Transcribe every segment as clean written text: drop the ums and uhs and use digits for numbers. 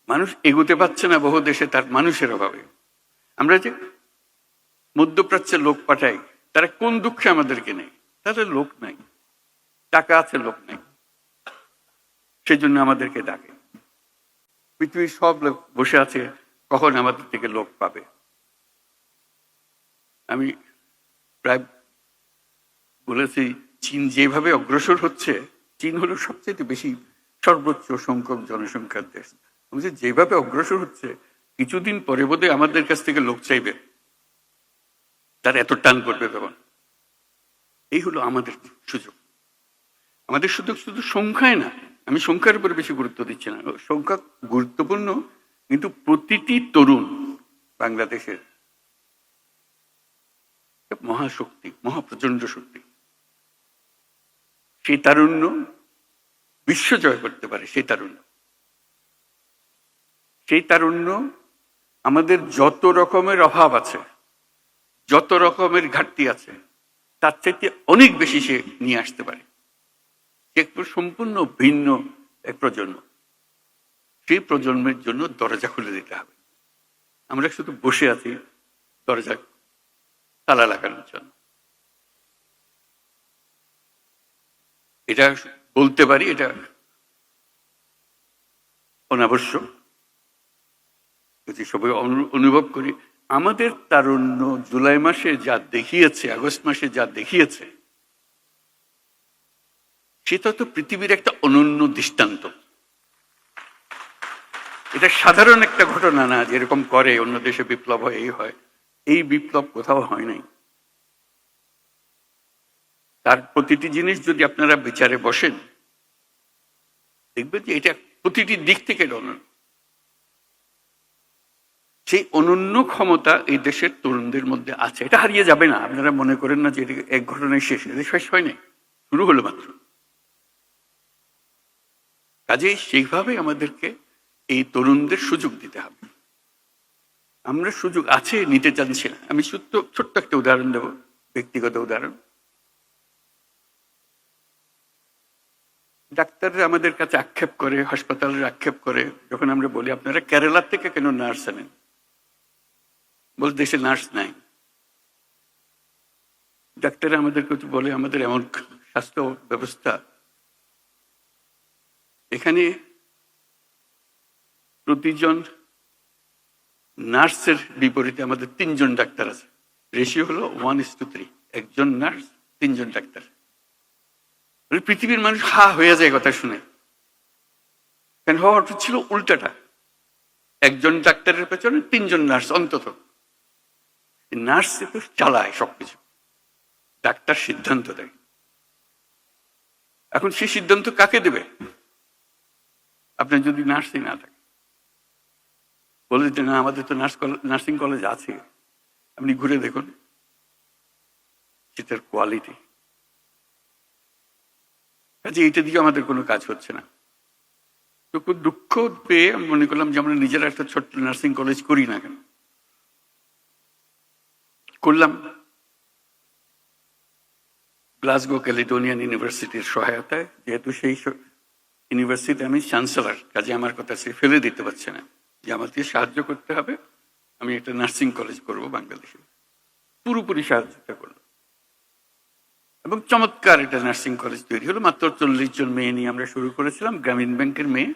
মানুষ এগোতে পারছে না বহু দেশে তার মানুষের অভাবে। আমরা যে মধ্যপ্রাচ্যে লোক পাঠাই, তারা কোন দুঃখে আমাদেরকে নেই? তাদের লোক নাই, টাকা আছে, লোক নেই, সেজন্য আমাদেরকে ডাকে। পৃথিবীর সব লোক বসে আছে কখন আমাদের থেকে লোক পাবে। আমি প্রায় বলেছি, চীন যেভাবে অগ্রসর হচ্ছে, চীন হলো সবচেয়ে বেশি সর্বোচ্চ সংখ্যক জনসংখ্যার দেশ। যেভাবে অগ্রসর হচ্ছে, কিছুদিন পরে বোধহয় আমাদের কাছ থেকে লোক চাইবে, তার এত টান করবে তখন। এই হলো আমাদের সুযোগ। আমাদের সুযোগ শুধু সংখ্যায় না, আমি সংখ্যার উপরে বেশি গুরুত্ব দিচ্ছি না, সংখ্যা গুরুত্বপূর্ণ, কিন্তু প্রতিটি তরুণ বাংলাদেশের মহাশক্তি, মহাপ্রচন্ড শক্তি। সেই তারুণ্য বিশ্ব জয় করতে পারে। সেই তারুণ্য আমাদের যত রকমের অভাব আছে, যত রকমের ঘাটতি আছে, তার চাইতে অনেক বেশি সে নিয়ে আসতে পারে। সে সম্পূর্ণ ভিন্ন এক প্রজন্ম। সেই প্রজন্মের জন্য দরজা খুলে দিতে হবে। আমরা শুধু বসে আছি দরজা তালা লাগানোর জন্য। এটা বলতে পারি, এটা অনাবশ্যক, যদি সবাই অনুভব করি। আমাদের তারুণ্য জুলাই মাসে যা দেখিয়েছে, আগস্ট মাসে যা দেখিয়েছে, সেটা তো পৃথিবীর একটা অনন্য দৃষ্টান্ত। এটা সাধারণ একটা ঘটনা না, যেরকম করে অন্য দেশে বিপ্লব হয়, এই হয়। এই বিপ্লব কোথাও হয় নাই। তার প্রতিটি জিনিস যদি আপনারা বিচারে বসেন, দেখবেন যে এটা প্রতিটি দিক থেকে অনন্য। সেই অনন্য ক্ষমতা এই দেশের তরুণদের মধ্যে আছে, এটা হারিয়ে যাবে না। আপনারা মনে করেন না যে এটা এক ঘটনায় শেষ, এটা শেষ হয়নি, শুরু হলো মাত্র। কাজেই সেইভাবে আমাদেরকে এই তরুণদের সুযোগ দিতে হবে। আমরা সুযোগ আছে, নিতে চাচ্ছি না। আমি ছোট্ট একটা উদাহরণ দেব, ব্যক্তিগত উদাহরণ। ডাক্তাররা আমাদের কাছে আক্ষেপ করে, হাসপাতালের আক্ষেপ করে, যখন আমরা বলি আপনারা কেরালার থেকে কেন নার্স আনেন, বল দেশে নার্স নাই। ডাক্তাররা আমাদেরকে বলে আমাদের এমন স্বাস্থ্য ব্যবস্থা, এখানে প্রতিজন নার্সের বিপরীতে আমাদের 3 জন ডাক্তার আছে। রেশিও হলো 1:3, একজন নার্স 3 জন ডাক্তার। পৃথিবীর মানুষ হা হয়ে যায় কথা শুনে। কেন হওয়ার ছিল উল্টাটা, একজন ডাক্তারের পেছনে 3 জন নার্স অন্তত। নার্স তো চালায় সবকিছু, ডাক্তার সিদ্ধান্ত দেয়। এখন সেই সিদ্ধান্ত কাকে দেবে? আপনার যদি নার্সই না থাকে, বলে দিতে না আমাদের তো নার্সিং কলেজ আছে, আপনি ঘুরে দেখুন সেটার কোয়ালিটি। কাজে এইটা দিয়ে আমাদের কোনো কাজ হচ্ছে না। তো খুব দুঃখ পেয়ে আমি মনে করলাম যে আমরা নিজেরা একটা ছোট্ট নার্সিং কলেজ করি না কেন। করলাম গ্লাসগো ক্যালিডোনিয়ান ইউনিভার্সিটির সহায়তায়। যেহেতু সেই ইউনিভার্সিটি আমি চ্যান্সেলর, কাজে আমার কথা সে ফেলে দিতে পারছে না, যে আমাকে সাহায্য করতে হবে, আমি একটা নার্সিং কলেজ করব বাংলাদেশে। পুরোপুরি সাহায্যটা করলো এবং চমৎকার একটা নার্সিং কলেজ তৈরি হলো। মাত্র 40 জন মেয়ে নিয়ে আমরা শুরু করেছিলাম, গ্রামীণ ব্যাংকের মেয়ে,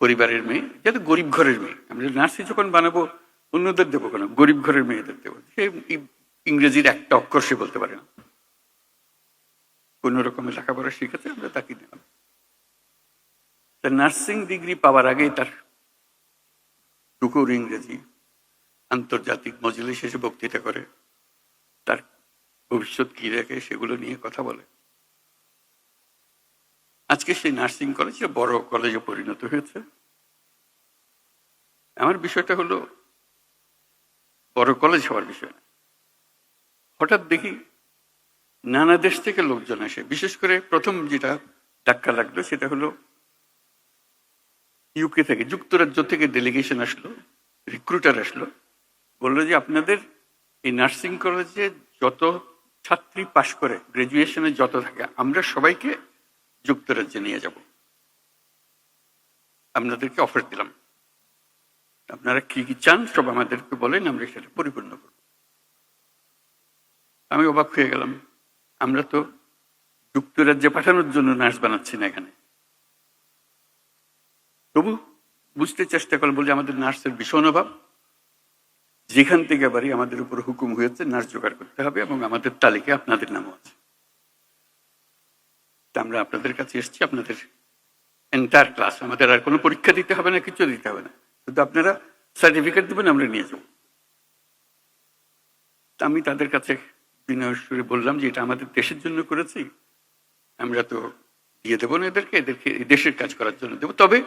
পরিবারের মেয়ে, যাতে গরিব ঘরের মেয়ে। আমরা নার্সিং যখন বানাবো অন্যদের দেবো কেন, গরিব ঘরের মেয়েদের দেবো। সে ইংরেজির একটা অক্ষর সে বলতে পারে না, কোন রকমের লেখাপড়া শিখেছে, আমরা তাকে দিলাম। তার নার্সিং ডিগ্রি পাওয়ার আগেই তার টুকুর ইংরেজি, আন্তর্জাতিক মজলিসে এসে বক্তৃতা করে, তার ভবিষ্যৎ কি রেখে সেগুলো নিয়ে কথা বলে। আজকে সেই নার্সিং কলেজ বড় কলেজে পরিণত হয়েছে। আমার বিষয়টা হলো বড় কলেজ হওয়ার বিষয় না। হঠাৎ দেখি নানা দেশ থেকে লোকজন আসে। বিশেষ করে প্রথম যেটা ধাক্কা লাগলো সেটা হলো ইউকে থেকে, যুক্তরাজ্য থেকে ডেলিগেশন আসলো, রিক্রুটার আসলো, বললো যে আপনাদের এই নার্সিং কলেজে যত ছাত্রী পাশ করে, গ্রাজুয়েশনে যত থাকে, আমরা সবাইকে যুক্তরাজ্যে নিয়ে যাব, আপনাদেরকে অফার দিলাম। আপনারা কি কি চান সব আমাদেরকে বলেন, আমরা সেটা পরিপূর্ণ করব। আমি অবাক হয়ে গেলাম, আমরা তো যুক্তরাজ্যে পাঠানোর জন্য নার্স বানাচ্ছি না এখানে। তবু বুঝতে চেষ্টা করলাম, বলে আমাদের নার্সের ভীষণ অভাব, যেখান থেকে বাড়ি আমাদের উপর হুকুম হয়েছে নার্স জোগাড় করতে হবে, এবং আমাদের তালিকায় আপনাদের নামও আছে। তা আমরা আপনাদের কাছে এসেছি, আপনাদের এন্টায়ার ক্লাস, আমাদের আর কোনো পরীক্ষা দিতে হবে না, কিছু দিতে হবে না, শুধু আপনারা সার্টিফিকেট দেবেন, আমরা নিয়ে যাব। আমি তাদের কাছে বিনয় সুরে বললাম যে এটা আমাদের দেশের জন্য করেছি, আমরা তো দিয়ে দেবো না এদেরকে, এদেরকে দেশের কাজ করার জন্য দেবো, তবে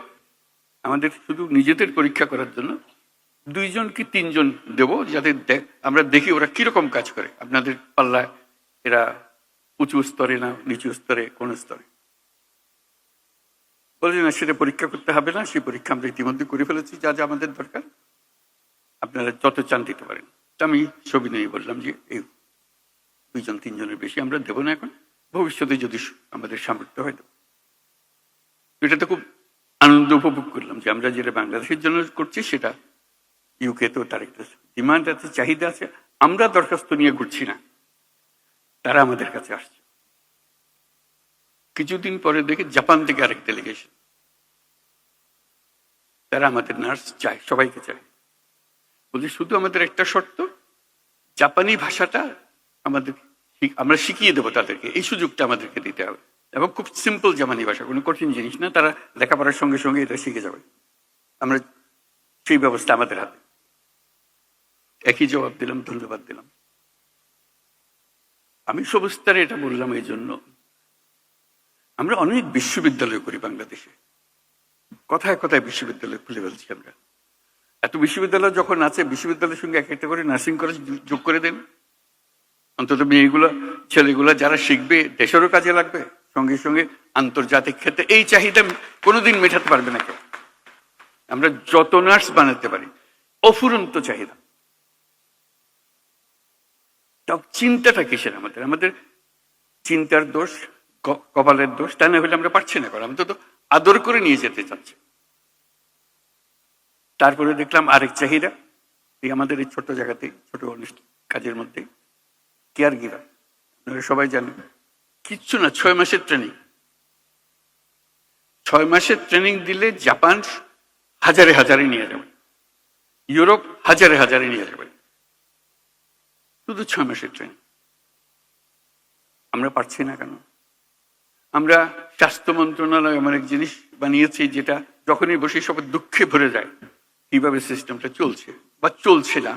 আমাদের শুধু নিজেদের পরীক্ষা করার জন্য 2 জন কি 3 জন দেবো, যাতে আমরা দেখি ওরা কিরকম কাজ করে, আপনাদের পাল্লায় এরা উঁচু স্তরে না নিচু স্তরে, কোন স্তরে। বলছি না, সেটা পরীক্ষা করতে হবে না, সেই পরীক্ষা আমরা ইতিমধ্যে করে ফেলেছি, যা যা আমাদের দরকার আপনারা যত চান দিতে পারেন। তা আমি সবিনয় বললাম যে এই 2 জন 3 জনের বেশি আমরা দেবো না এখন, ভবিষ্যতে যদি আমাদের সামর্থ্য হয় দেবো। এটাতে খুব আনন্দ উপভোগ করলাম যে আমরা যেটা বাংলাদেশের জন্য করছি সেটা ইউকে তো তার একটা ডিমান্ড আছে, চাহিদা আছে, আমরা দরখাস্ত নিয়ে ঘুরছি না, তারা আমাদের কাছে আসছে। কিছুদিন পরে দেখি জাপান থেকে আরেক ডেলিগেশন, তারা আমাদের নার্স চায়, সবাইকে চায়। বলছি শুধু আমাদের একটা শর্ত, জাপানি ভাষাটা আমরা শিখিয়ে দেবো তাদেরকে, এই সুযোগটা আমাদেরকে দিতে হবে, এবং খুব সিম্পল জাপানি ভাষা, কোনো কঠিন জিনিস না, তারা লেখাপড়ার সঙ্গে সঙ্গে এটা শিখে যাবে, আমরা সেই ব্যবস্থা আমাদের হাতে। একই জবাব দিলাম, ধন্যবাদ দিলাম। আমি সবস্তরে এটা বললাম এই জন্য, আমরা অনেক বিশ্ববিদ্যালয় করি বাংলাদেশে, কথায় কথায় বিশ্ববিদ্যালয় খুলে ফেলছি আমরা। এত বিশ্ববিদ্যালয় যখন আছে, বিশ্ববিদ্যালয়ের সঙ্গে এক একটা করে নার্সিং কলেজ যোগ করে দেন, অন্তত মেয়েগুলো ছেলেগুলো যারা শিখবে দেশেরও কাজে লাগবে, সঙ্গে সঙ্গে আন্তর্জাতিক ক্ষেত্রে এই চাহিদা কোনোদিন মেটাতে পারবে না কেউ। আমরা যত নার্স বানাতে পারি, অফুরন্ত চাহিদা। চিন্তাটা কিসের আমাদের? আমাদের চিন্তার দোষ, কপালের দোষ, তা না হলে আমরা পারছি না করা, আমরা তো আদর করে নিয়ে যেতে চাচ্ছি। তারপরে দেখলাম আরেক চাহিদা, এই আমাদের এই ছোট জায়গাতে, ছোট কাজের মধ্যে কেয়ার গিভার, আপনারা সবাই জানেন, কিচ্ছু না, 6 মাসের ট্রেনিং। 6 মাসের ট্রেনিং দিলে জাপান হাজারে হাজারে নিয়ে যাবে, ইউরোপ হাজারে হাজারে নিয়ে যাবে, শুধু 6 মাসের ট্রেনিং। আমরা পারছি না কেন? আমরা স্বাস্থ্য মন্ত্রণালয় এমন এক জিনিস বানিয়েছি যেটা যখনই বসে সব দুঃখে ভরে যায়, কিভাবে সিস্টেমটা চলছে বা চলছে না।